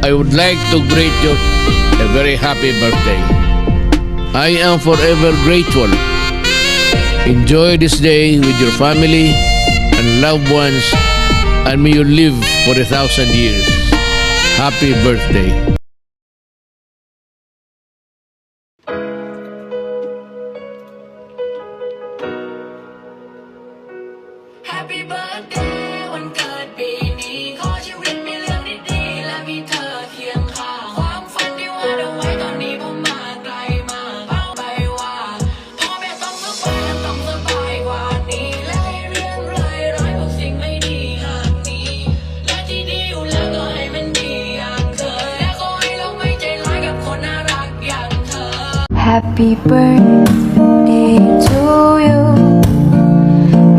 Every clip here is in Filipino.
I would like to greet you a very happy birthday. I am forever grateful. Enjoy this day with your family and loved ones, and may you live for 1,000 years. Happy birthday. Happy birthday วันเกิดปีนี้ขอชีวิตมีเรื่องดีๆและมีเธอเคียงข้างความฝันที่วาดเอาไว้ตอนนี้ผมมาไกลมากเป้าไปว่าพ่อแม่ต้องสบายและต้องสบายกว่านี้และให้เรียนร้อยพวกสิ่งไม่ดีห่างหนี้และที่ดีอยู่แล้วก็ให้มันดีอย่างเคยและขอให้เราไม่ใจร้ายกับคนน่ารักอย่างเธอ Happy birthday to you.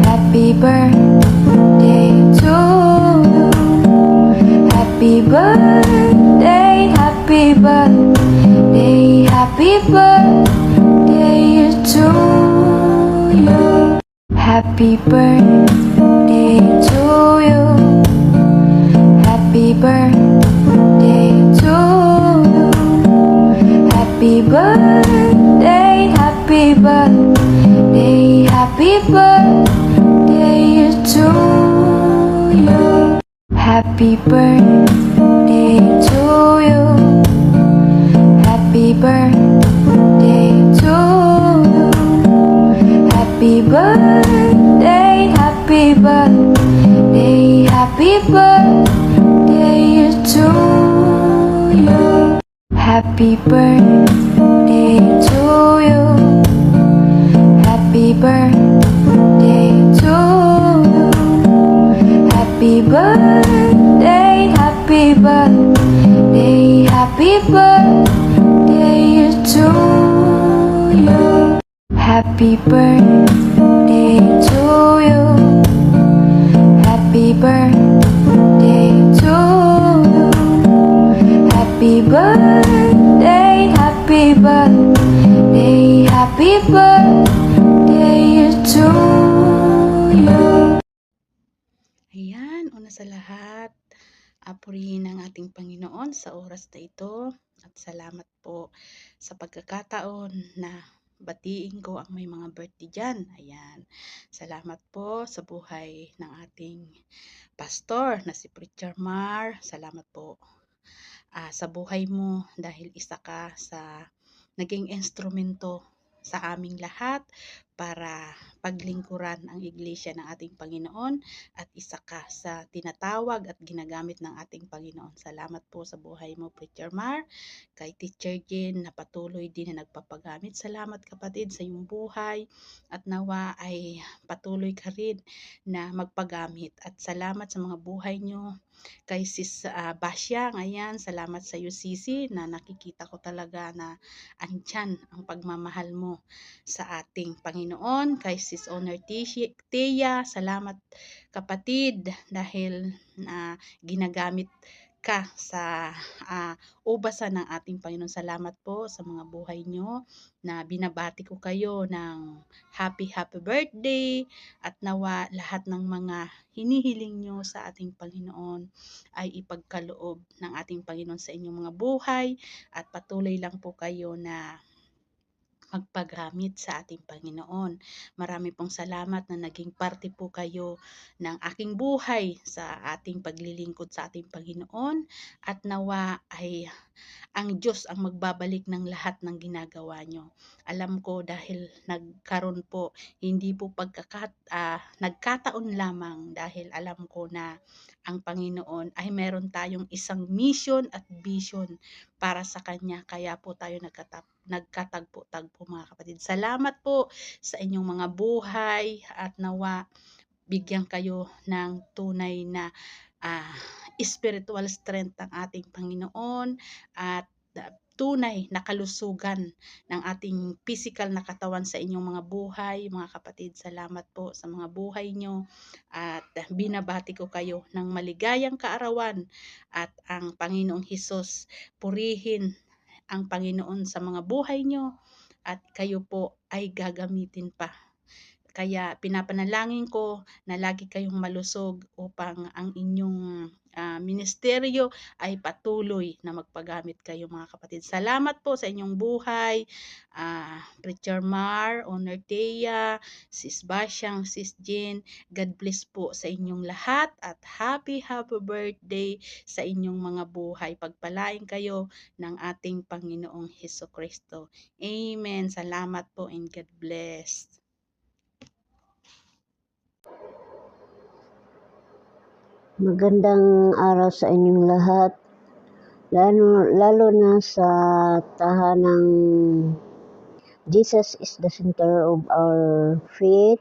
Happy birthday to you. Happy birthday, happy birthday, happy birthday to you. Happy birthday to you. Happy birthday to you. Happy birthday, happy birthday, happy birthday to you. Happy birthday to you. Happy birthday to you. Happy birthday, happy birthday, happy birthday to you. Happy birthday to you. Happy birthday to you. Happy birthday, happy birthday, happy birthday to you. Happy birthday to you. Happy birthday to you. Happy birthday, happy birthday, happy birthday to you. Ayan, una sa lahat, purihin ang ating Panginoon sa oras na ito at salamat po sa pagkakataon na batiin ko ang may mga birthday dyan. Ayan, salamat po sa buhay ng ating pastor na si Preacher Mar. Salamat po sa buhay mo dahil isa ka sa naging instrumento sa aming lahat para paglingkuran ang iglesia ng ating Panginoon at isa ka sa tinatawag at ginagamit ng ating Panginoon. Salamat po sa buhay mo, Preacher Mar, kay Teacher Jen na patuloy din na nagpapagamit. Salamat kapatid sa iyong buhay at nawa ay patuloy ka rin na magpagamit at salamat sa mga buhay nyo kay Sis Basyang. Ayan, salamat sa iyo Sisi na nakikita ko talaga na andyan ang pagmamahal mo sa ating Panginoon. Kay Sis Honor Tia, salamat kapatid dahil ginagamit ka sa ubasan ng ating Panginoon. Salamat po sa mga buhay nyo na binabati ko kayo ng happy birthday at nawa lahat ng mga hinihiling nyo sa ating Panginoon ay ipagkaloob ng ating Panginoon sa inyong mga buhay at patuloy lang po kayo na magpagamit sa ating Panginoon. Marami pong salamat na naging parte po kayo ng aking buhay sa ating paglilingkod sa ating Panginoon at nawa ay ang Diyos ang magbabalik ng lahat ng ginagawa nyo. Alam ko dahil nagkaroon po, hindi po nagkataon lamang dahil alam ko na ang Panginoon ay meron tayong isang mission at vision para sa Kanya. Kaya po tayo nagkatagpo-tagpo mga kapatid. Salamat po sa inyong mga buhay at nawa bigyan kayo ng tunay na spiritual strength ng ating Panginoon at tunay na kalusugan ng ating physical na katawan sa inyong mga buhay. Mga kapatid, salamat po sa mga buhay nyo at binabati ko kayo ng maligayang kaarawan at ang Panginoong Hesus purihin ang Panginoon sa mga buhay nyo at kayo po ay gagamitin pa kaya pinapanalangin ko na lagi kayong malusog upang ang inyong ministeryo ay patuloy na magpagamit kayo mga kapatid. Salamat po sa inyong buhay, Preacher Mar, Honor Thea, Sis Basyang, Sis Jean. God bless po sa inyong lahat at happy birthday sa inyong mga buhay. Pagpalain kayo ng ating Panginoong Hesukristo. Amen. Salamat po and God bless. Magandang araw sa inyong lahat, lalo na sa tahanang Jesus is the center of our faith.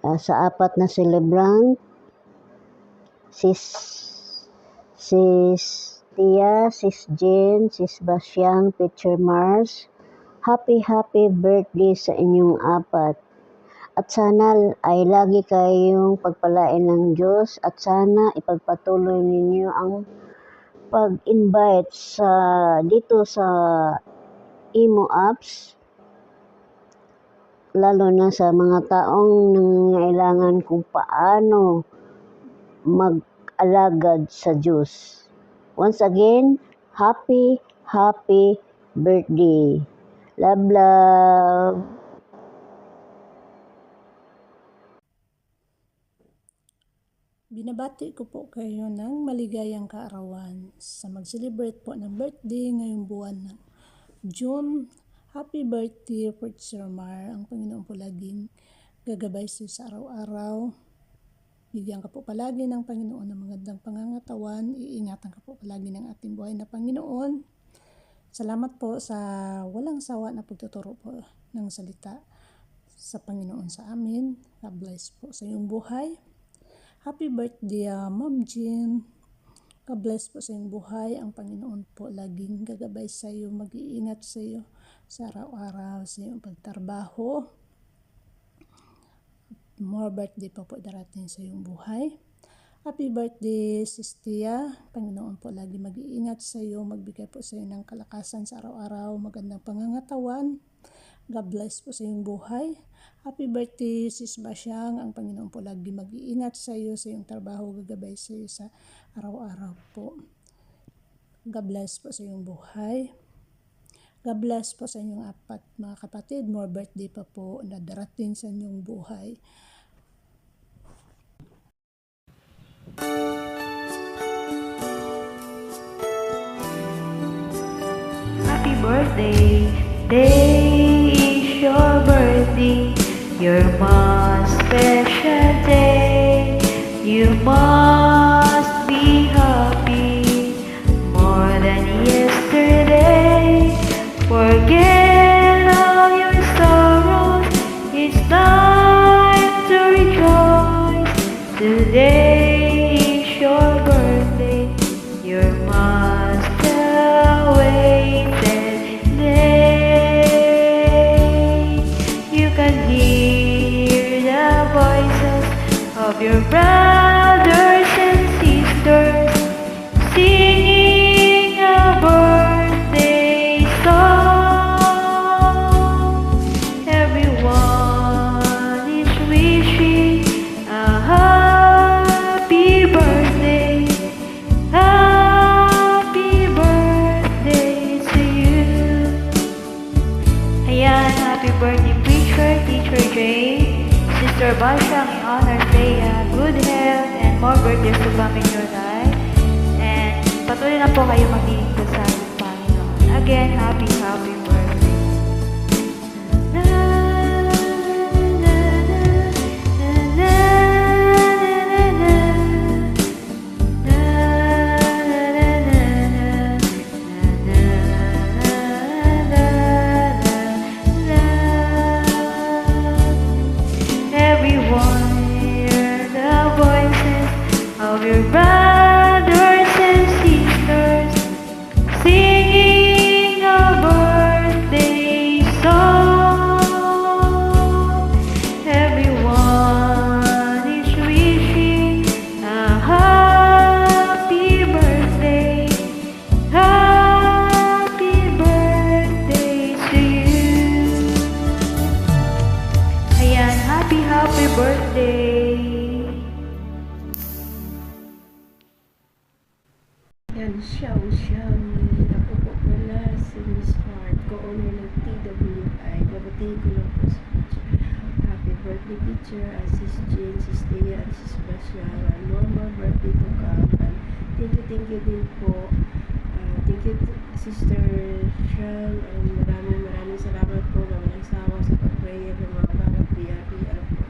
Sa apat na celebrant, Sis Tia, Sis Jean, Sis Basyang, Preacher Mars, happy birthday sa inyong apat. At sana ay lagi kayong pagpalain ng Diyos at sana ipagpatuloy ninyo ang pag-invite dito sa Imo apps, lalo na sa mga taong nangangailangan kung paano mag-alagad sa Diyos. Once again, happy birthday. Love. Binabati ko po kayo ng maligayang kaarawan sa mag-celebrate po ng birthday ngayong buwan ng June. Happy birthday, Preacher Mar. Ang Panginoon po laging gagabay sa araw-araw. Bigyan ka po palagi ng Panginoon ng magandang pangangatawan. Iingatan ka po palagi ng ating buhay na Panginoon. Salamat po sa walang sawa na pagtuturo po ng salita sa Panginoon sa amin. God bless po sa iyong buhay. Happy birthday, Ma'am Jean. God bless po sa iyong buhay. Ang Panginoon po laging gagabay sa iyo, mag-iingat sa iyo sa araw-araw, sa iyong pagtrabaho. More birthday po darating sa iyong buhay. Happy birthday, Sis Tia. Panginoon po lagi mag-iingat sa iyo, magbigay po sa iyo ng kalakasan sa araw-araw, magandang pangangatawan. God bless po sa iyong buhay. Happy birthday, Sis Basyang. Ang Panginoon po lagi mag-iingat sa iyo, sa iyong trabaho, gagabay sa iyo sa araw-araw po. God bless po sa iyong buhay. God bless po sa inyong apat mga kapatid. More birthday pa po na darating sa inyong buhay. Happy birthday, day is your birthday, your most special day. You must be happy more than yesterday. Forget all your sorrows, it's time to rejoice. Today is your birthday, your most awaited day. You can hear the voices of your brothers and sisters singing a birthday song. Everyone is wishing a happy birthday. Happy birthday to you. Ayan, happy birthday preacher, Teacher Jay, Sister Basyang, in honor Thea, good health and more birthdays to come in your life. And patuloy na po kayo mag-iingat sa ating Panginoon. Again, happy birthday. Na, na, na, na, na, na, na, everyone hear the voices of your brothers and sisters Yan, Xiao. Ako po pala si Miss Hart, co-owner ng TWI. Babatiin ko lang po sa teacher. Happy birthday, teacher. Sis Jane, Sis Thea, at Sis Basya. Normal birthday to come. Thank you din po. Thank you, Sister Shang. Maraming salamat po na walang sawa sa pag-prayer ng mga bawat biya-biya po.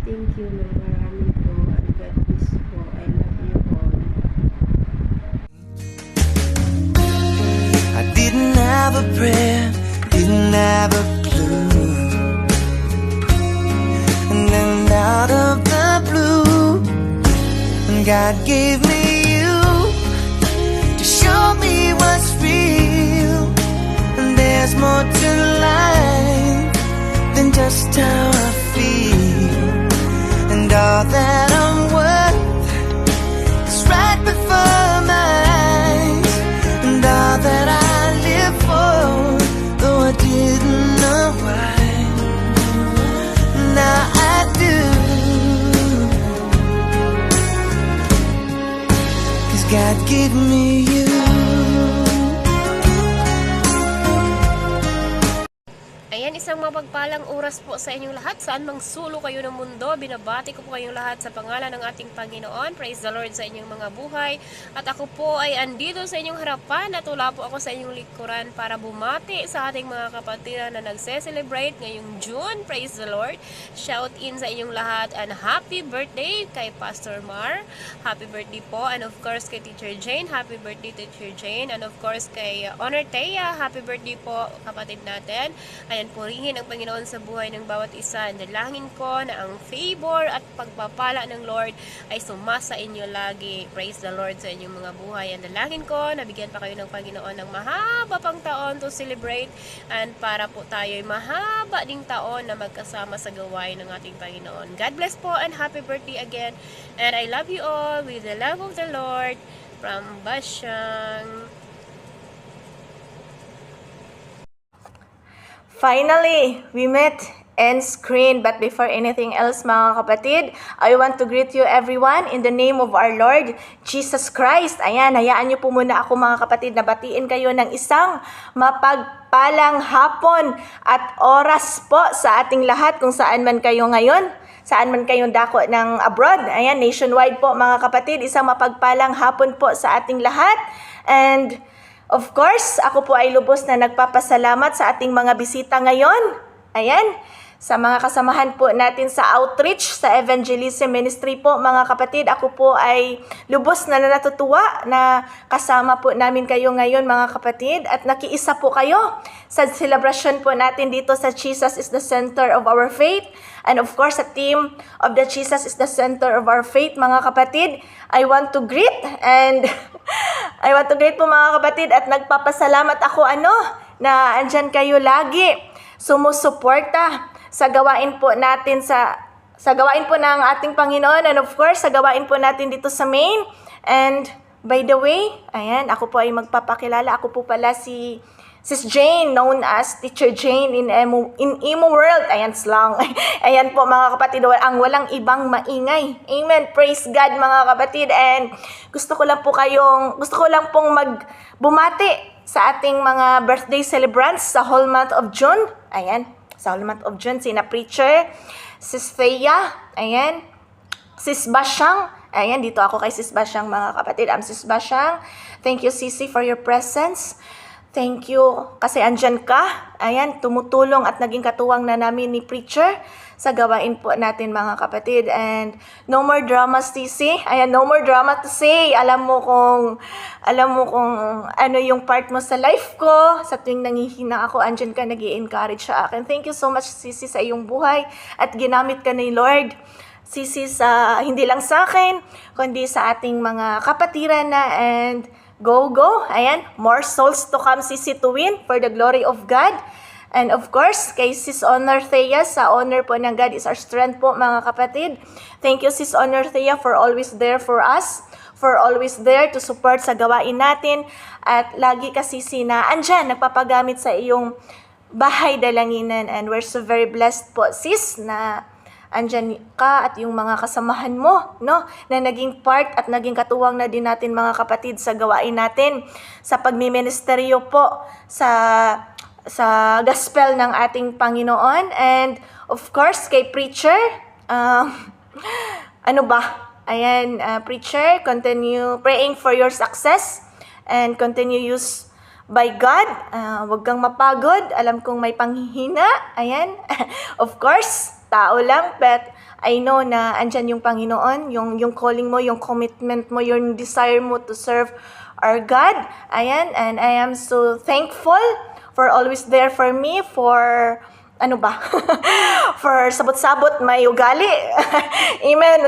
Thank you ng marami po. And God bless po. I love you all. I didn't have a prayer, didn't have a clue. And then out of the blue, God gave me you to show me what's real. And there's more to life than just how I feel. And all that I'm worth is right before my eyes. And all that I live for, though I didn't know why, now I do. 'Cause God gave me you. Ayan, isang mapagpalang oras po sa inyong lahat. Saan mang sulo kayo ng mundo, binabati ko po kayong lahat sa pangalan ng ating Panginoon. Praise the Lord sa inyong mga buhay. At ako po ay andito sa inyong harapan at wala po ako sa inyong likuran para bumati sa ating mga kapatiran na nagse-celebrate ngayong June. Praise the Lord. Shout in sa inyong lahat and happy birthday kay Pastor Mar. Happy birthday po. And of course kay Teacher Jane. Happy birthday Teacher Jane. And of course kay Honor Thea. Happy birthday po kapatid natin. Ayan, purihin ang Panginoon sa buhay ng bawat isa. Dalangin ko na ang favor at pagpapala ng Lord ay sumasa inyo lagi. Praise the Lord sa inyong mga buhay. Ang dalangin ko, nabigyan pa kayo ng Panginoon ng mahaba pang taon to celebrate and para po tayo'y mahaba ding taon na magkasama sa gawain ng ating Panginoon. God bless po and happy birthday again. And I love you all with the love of the Lord from Basyang. Finally, we met and screened. But before anything else, mga kapatid, I want to greet you everyone in the name of our Lord Jesus Christ. Ayan, hayaan niyo po muna ako mga kapatid na batiin kayo ng isang mapagpalang hapon at oras po sa ating lahat kung saan man kayo ngayon. Saan man kayong dako ng abroad. Ayan, nationwide po mga kapatid, isang mapagpalang hapon po sa ating lahat. And of course, ako po ay lubos na nagpapasalamat sa ating mga bisita ngayon. Ayan, sa mga kasamahan po natin sa outreach, sa evangelism ministry po mga kapatid. Ako po ay lubos na natutuwa na kasama po namin kayo ngayon mga kapatid. At nakiisa po kayo sa celebration po natin dito sa Jesus is the center of our faith. And of course, sa team of the Jesus is the center of our faith mga kapatid. I want to greet po mga kapatid at nagpapasalamat ako na andyan kayo lagi sumusuporta sa gawain po natin sa gawain po ng ating Panginoon and of course sa gawain po natin dito sa Maine. And by the way, ayan, ako po ay magpapakilala. Ako po pala si Sis Jane, known as Teacher Jane in Emo World. Ayan, slang. Ayan po mga kapatid, ang walang ibang maingay. Amen. Praise God mga kapatid. And gusto ko lang pong bumati sa ating mga birthday celebrants sa whole month of June. Ayan, sa whole month of June, sina Preacher, Sis Thea, ayan, Sis Basyang. Ayan, dito ako kay Sis Basyang mga kapatid. Sis Basyang, thank you Sisi for your presence. Thank you kasi andyan ka. Ayan, tumutulong at naging katuwang na namin ni Preacher sa gawain po natin mga kapatid. And no more drama, Sisi. Ayan, no more drama to say. Alam mo kung ano yung part mo sa life ko. Sa tuwing nangihina ako, andyan ka, nag-i-encourage sa akin. Thank you so much, Sisi, sa iyong buhay. At ginamit ka ni Lord, Sisi, hindi lang sa akin, kundi sa ating mga kapatiran na. And go. Ayan, more souls to come, Sisi, to win for the glory of God. And of course, kay Sis Honor Thea, sa honor po ng God is our strength po mga kapatid. Thank you Sis Honor Thea for always there for us, for always there to support sa gawain natin. At lagi ka Sisi na andyan, nagpapagamit sa iyong bahay dalanginan. And we're so very blessed po Sis na andyan ka at yung mga kasamahan mo, no? Na naging part at naging katuwang na din natin mga kapatid sa gawain natin sa pagmiministeryo po sa gospel ng ating Panginoon. And of course, kay preacher, ano ba? Ayan, preacher, continue praying for your success and continue used by God. Huwag kang mapagod. Alam kong may panghihina. Ayan. Of course, tao lang, but I know na andyan yung Panginoon, yung calling mo, yung commitment mo, yung desire mo to serve our God. Ayan. And I am so thankful for always there for me, for ano ba? For sabot-sabot may ugali. Amen.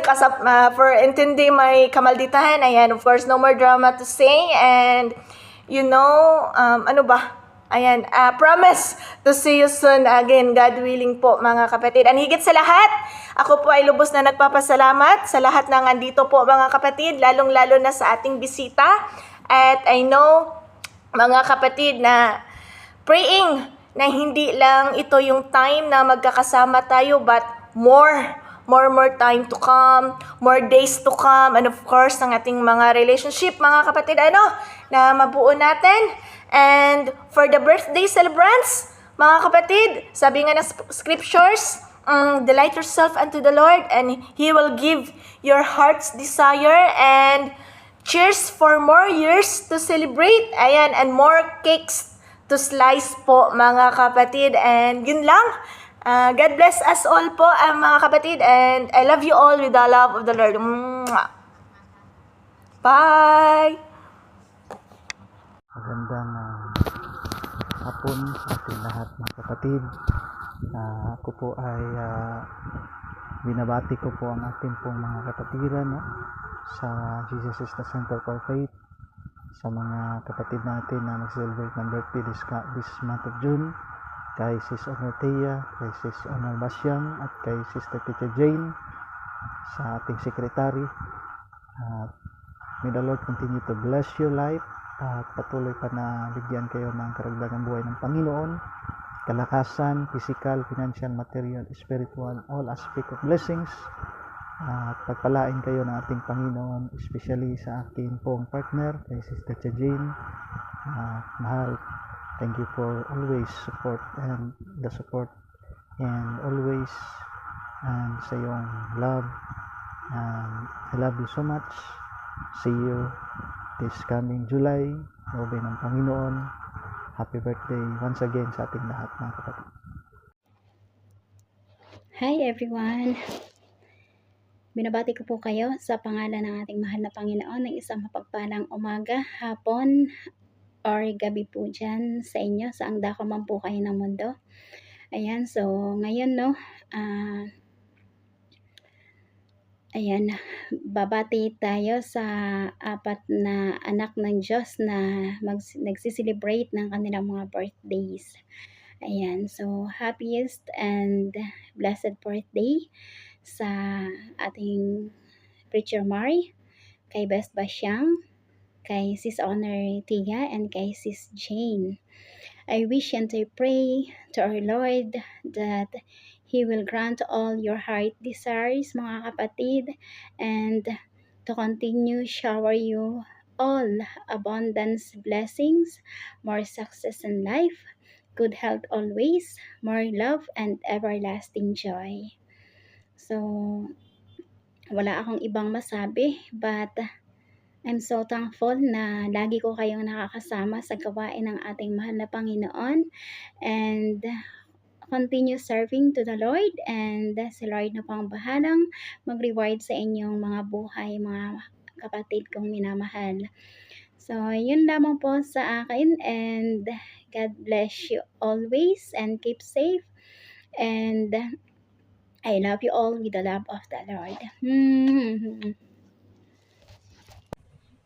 For intindi may kamalditahan. Ayan. Of course, no more drama to say. And you know, ano ba? Ayan, promise to see you soon again, God willing po mga kapatid. And higit sa lahat, ako po ay lubos na nagpapasalamat sa lahat ng andito po mga kapatid, lalong-lalo na sa ating bisita. At I know, mga kapatid, na praying na hindi lang ito yung time na magkakasama tayo, but more time to come, more days to come, and of course, ang ating mga relationship, mga kapatid, na mabuo natin. And for the birthday celebrants, mga kapatid, sabi nga ng scriptures, delight yourself unto the Lord, and He will give your heart's desire, and cheers for more years to celebrate, ayan, and more cakes to slice po, mga kapatid. And yun lang. God bless us all po, mga kapatid, and I love you all with the love of the Lord. Mwah! Bye! Magandang hapon sa ating lahat mga kapatid. Ako po ay binabati ko po ang ating pong mga kapatiran, no? Sa Jesus is the Center for Faith, sa mga kapatid natin na mag-celebrate ng birthday this month of June, kay Sis Honor Thea, kay Sis Honor Basyang, at kay Sister Teacher Jane, sa ating secretary. May the Lord continue to bless your life at patuloy pa na bigyan kayo ng karagdagang buhay ng Panginoon, kalakasan, physical, financial, material, spiritual, all aspect of blessings. At pagpalain kayo ng ating Panginoon, especially sa aking pong partner, kay Sister Teacher Jane. Mahal, thank you for always support and always sa iyong love. I love you so much. See you this coming July. Lobe ng Panginoon. Happy birthday once again sa ating lahat, mga kapatid. Hi everyone! Binabati ko po kayo sa pangalan ng ating mahal na Panginoon ng isang mapagpalang umaga, hapon, or gabi po dyan sa inyo, saang dako man po kayo ng mundo. Ayan, so ngayon, no, ayan, babati tayo sa apat na anak ng Diyos na nagsiselebrate ng kanilang mga birthdays. Ayan, so happiest and blessed birthday sa ating Preacher Mari, kay Best Basyang, kay Sis Honor Thea, and kay Sis Jane. I wish and I pray to our Lord that He will grant all your heart desires, mga kapatid, and to continue shower you all abundance blessings, more success in life, good health always, more love, and everlasting joy. So, wala akong ibang masabi, but I'm so thankful na lagi ko kayong nakakasama sa gawain ng ating mahal na Panginoon, and continue serving to the Lord, and si Lord na pang bahalang mag-reward sa inyong mga buhay, mga kapatid kong minamahal. So, yun lamang po sa akin, and God bless you always and keep safe, and I love you all with the love of the Lord.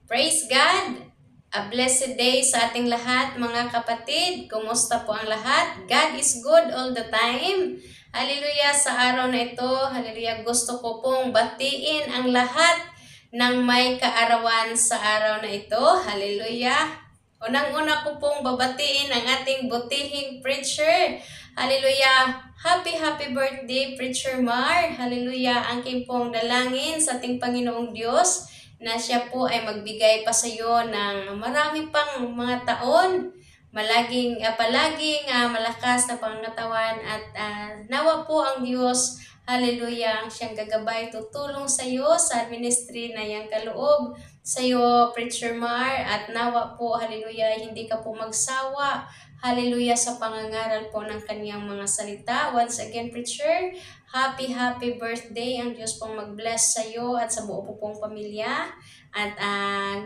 Praise God! A blessed day sa ating lahat, mga kapatid. Kumusta po ang lahat? God is good all the time. Hallelujah sa araw na ito. Hallelujah. Gusto ko pong batiin ang lahat ng may kaarawan sa araw na ito. Hallelujah. Unang-una ko pong babatiin ang ating butihing preacher. Hallelujah! Happy birthday, Preacher Mar. Hallelujah! Ang aking pong dalangin sa ating Panginoong Diyos na siya po ay magbigay pa sa iyo ng marami pang mga taon. Palaging malakas na pangatawan at nawa po ang Diyos, hallelujah, ang siyang gagabay, tutulong sa iyo sa ministry na iyang kaloob sa iyo, Preacher Mar, at nawa po, hallelujah, hindi ka po magsawa, hallelujah, sa pangangaral po ng kaniyang mga salita. Once again, Preacher, happy birthday. Ang Diyos pong mag-bless sa iyo at sa buo po pong pamilya. At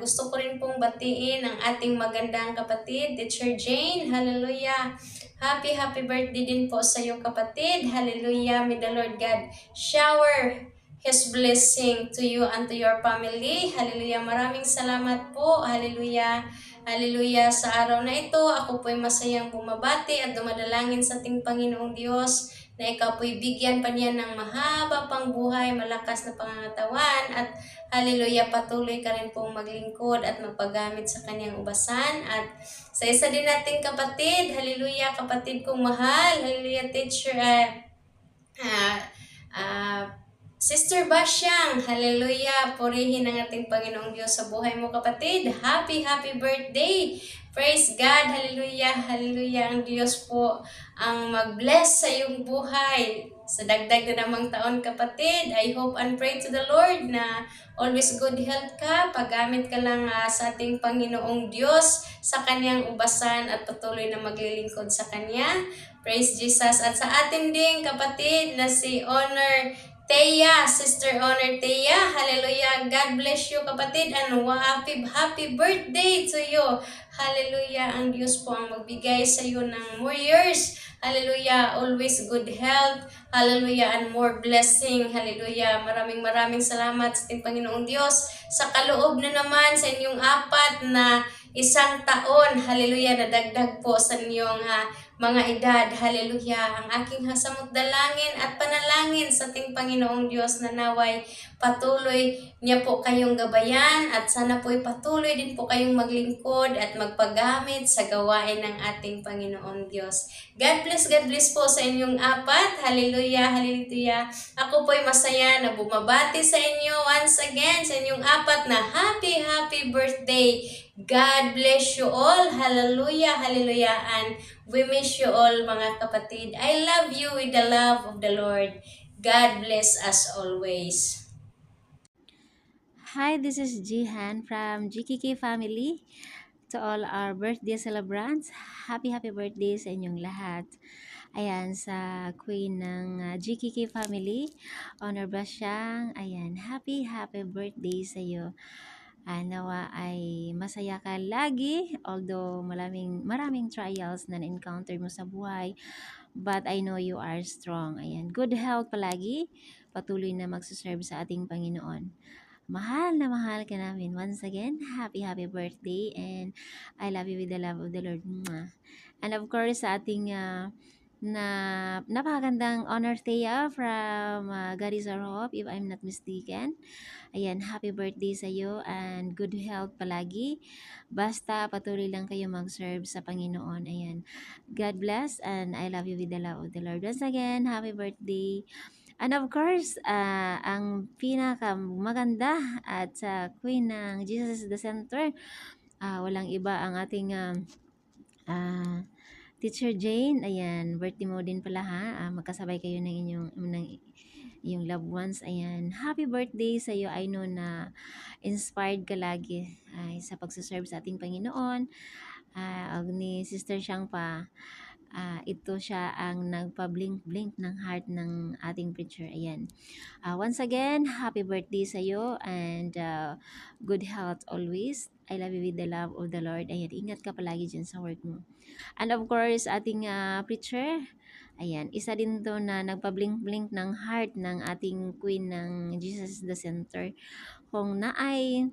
gusto ko rin pong batiin ang ating magandang kapatid, Teacher Jane. Hallelujah. Happy birthday din po sa iyo, kapatid. Hallelujah. May the Lord God shower His blessing to you and to your family. Hallelujah. Maraming salamat po. Hallelujah. Hallelujah. Sa araw na ito, ako po'y masayang bumabati at dumadalangin sa ating Panginoong Diyos na ikaw po'y bigyan pa niya ng mahaba pang buhay, malakas na pangangatawan, at hallelujah, patuloy ka rin pong maglingkod at magpagamit sa kanyang ubasan. At sa isa din nating kapatid, hallelujah, kapatid kong mahal, hallelujah, Teacher, Sister Basyang, hallelujah, purihin ang ating Panginoong Diyos sa buhay mo, kapatid. Happy birthday. Praise God, hallelujah, hallelujah. Ang Diyos po ang mag-bless sa iyong buhay. Sa dagdag na namang taon, kapatid, I hope and pray to the Lord na always good health ka. Paggamit ka lang sa ating Panginoong Diyos sa kanyang ubasan at patuloy na maglilingkod sa kanya. Praise Jesus. At sa atin ding kapatid na si Honor Teya, Sister Honor Teya, hallelujah, God bless you, kapatid, and happy birthday to you. Hallelujah, ang Diyos po ang magbigay sa iyo ng more years. Hallelujah, always good health. Hallelujah, and more blessing. Hallelujah, maraming salamat sa ating Panginoong Diyos sa kaloob na naman sa inyong 4 na isang taon. Hallelujah, nadagdag po sa inyong mga edad. Hallelujah, ang aking hasamot dalangin at panalangin sa ating Panginoong Diyos na naway patuloy niya po kayong gabayan at sana po'y patuloy din po kayong maglingkod at magpagamit sa gawain ng ating Panginoong Diyos. God bless po sa inyong 4. Hallelujah, hallelujah. Ako po'y masaya na bumabati sa inyo once again sa inyong 4 na happy birthday. God bless you all. Hallelujah, hallelujah. And we miss you all, mga kapatid. I love you with the love of the Lord. God bless us always. Hi, this is Jihan from GKK family. To all our birthday celebrants, happy birthday sa inyong lahat. Ayan, sa queen ng GKK family, Honor Basyang, ayan, happy birthday sa iyo. Nawa ay masaya ka lagi, although maraming trials na na-encounter mo sa buhay, but I know you are strong. Ayan, good health palagi, patuloy na magsuserve sa ating Panginoon. Mahal na mahal ka namin. Once again, happy birthday, and I love you with the love of the Lord. And of course, sa ating na napakagandang Honor Thea from God is Our Hope, if I'm not mistaken. Ayan, happy birthday sa iyo and good health palagi. Basta patuloy lang kayo mag-serve sa Panginoon. Ayan, God bless, and I love you with the love of the Lord. Once again, happy birthday. And of course, ang pinakamaganda at queen ng Jesus is the Center, walang iba ang ating Teacher Jane. Ayan, birthday mo din pala ha. Magkasabay kayo ng iyong loved ones. Ayan, happy birthday sa iyo. I know na inspired ka lagi sa pagsuserve sa ating Panginoon. Ni Sister Siyang pa, ito siya ang nagpa-blink ng heart ng ating preacher. Ayan. Once again, happy birthday sa iyo and good health always. I love you with the love of the Lord. Ayan, ingat ka palagi dyan sa work mo. And of course, ating preacher, ayan, isa din to na nagpa-blink ng heart ng ating queen ng Jesus is the Center. Kung naay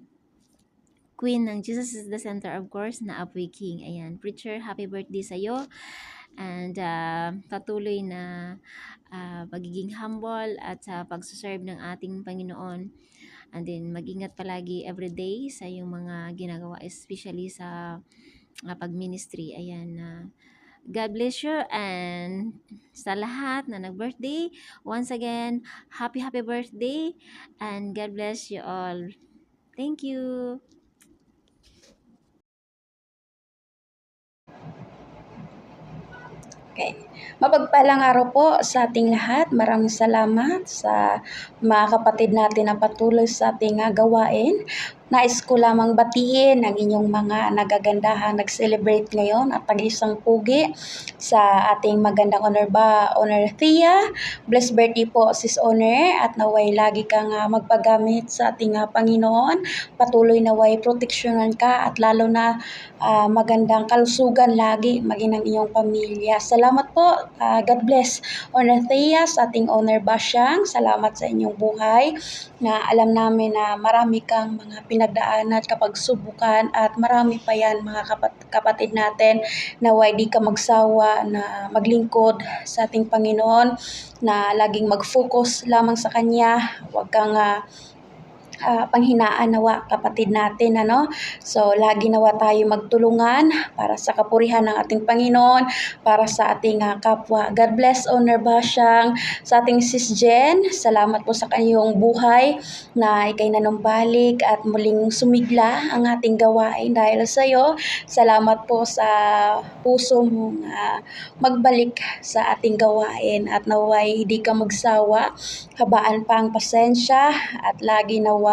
queen ng Jesus is the Center, of course, na Apoy King. Ayan, preacher, happy birthday sa iyo. And patuloy na pagiging humble at sa pagsuserve ng ating Panginoon. And then mag-ingat palagi everyday sa iyong mga ginagawa, especially sa pag-ministry. Ayan, God bless you, and sa lahat na nag-birthday, once again, happy birthday, and God bless you all. Thank you. Okay. Mapagpalang araw po sa ating lahat. Maraming salamat sa mga kapatid natin na patuloy sa ating gawain. Nais ko lamang batiin ang inyong mga nagagandahan nag-celebrate ngayon at tag-isang pugi sa ating magandang Honor Thea. Blessed birthday po, Sis Honor, at naway lagi kang magpagamit sa ating Panginoon. Patuloy naway proteksyonan ka at lalo na magandang kalusugan lagi maging ng iyong pamilya. Salamat po. God bless. Honor Thea sa ating Honor Basyang. Salamat sa inyong buhay na alam namin na marami kang mga pinagdaanan kapag subukan at marami pa yan mga kapatid natin na di ka magsawa na maglingkod sa ating Panginoon, na laging mag-focus lamang sa Kanya. Huwag kang panghinaan nawa kapatid natin, ano? So lagi nawa tayo magtulungan para sa kapurihan ng ating Panginoon, para sa ating kapwa. God bless Honor Basyang. Sa ating Sis Jen, salamat po sa kanyong buhay na ikay nanumbalik at muling sumigla ang ating gawain dahil sa iyo. Salamat po sa puso mong magbalik sa ating gawain at naway hindi ka magsawa, habaan pa ang pasensya at lagi nawang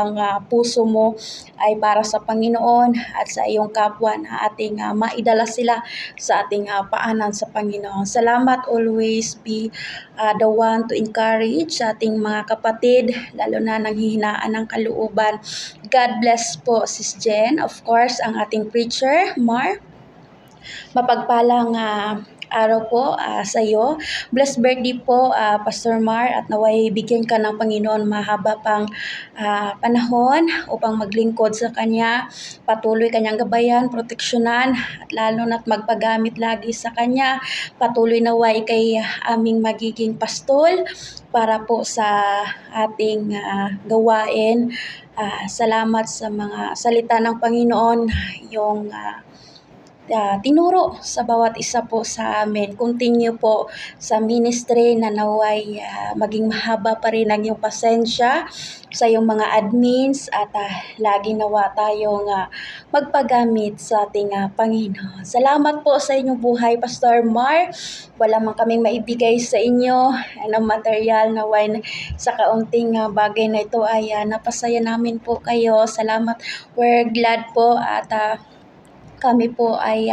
puso mo ay para sa Panginoon at sa iyong kapwa na ating maidala sila sa ating paanan sa Panginoon. Salamat, always be the one to encourage sa ating mga kapatid, lalo na nanghihinaan ng kalooban. God bless po, Sis Jen. Of course, ang ating preacher, Mar. Mapagpalang araw po sa iyo. Blessed birthday po, Pastor Mar, at naway bigyan ka ng Panginoon mahaba pang panahon upang maglingkod sa Kanya. Patuloy Kanyang gabayan, proteksyonan, at lalo na't magpagamit lagi sa Kanya. Patuloy naway kay aming magiging pastol para po sa ating gawain. Salamat sa mga salita ng Panginoon, yung tinuro sa bawat isa po sa amin. Continue po sa ministry na naway maging mahaba pa rin ang iyong pasensya sa iyong mga admins at lagi nawa tayong magpagamit sa ating Panginoon. Salamat po sa inyong buhay, Pastor Mar. Wala man kaming maibigay sa inyo ng material na sa kaunting bagay na ito ay napasaya namin po kayo. Salamat. We're glad po at kami po ay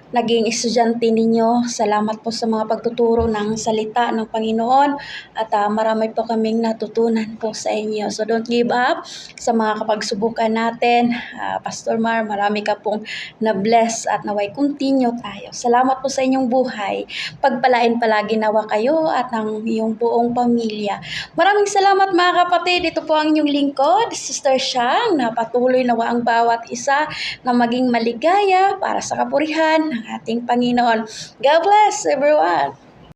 naging estudyante ninyo. Salamat po sa mga pagtuturo ng salita ng Panginoon at marami po kaming natutunan po sa inyo. So don't give up sa mga kapagsubukan natin. Pastor Mar, marami ka pong na-bless at naway continue tayo. Salamat po sa inyong buhay. Pagpalain palagi nawa kayo at ang iyong buong pamilya. Maraming salamat mga kapatid. Ito po ang inyong lingkod, Sister Shang, na patuloy nawa ang bawat isa na maging maligaya para sa kapurihan ng ating Panginoon. God bless everyone!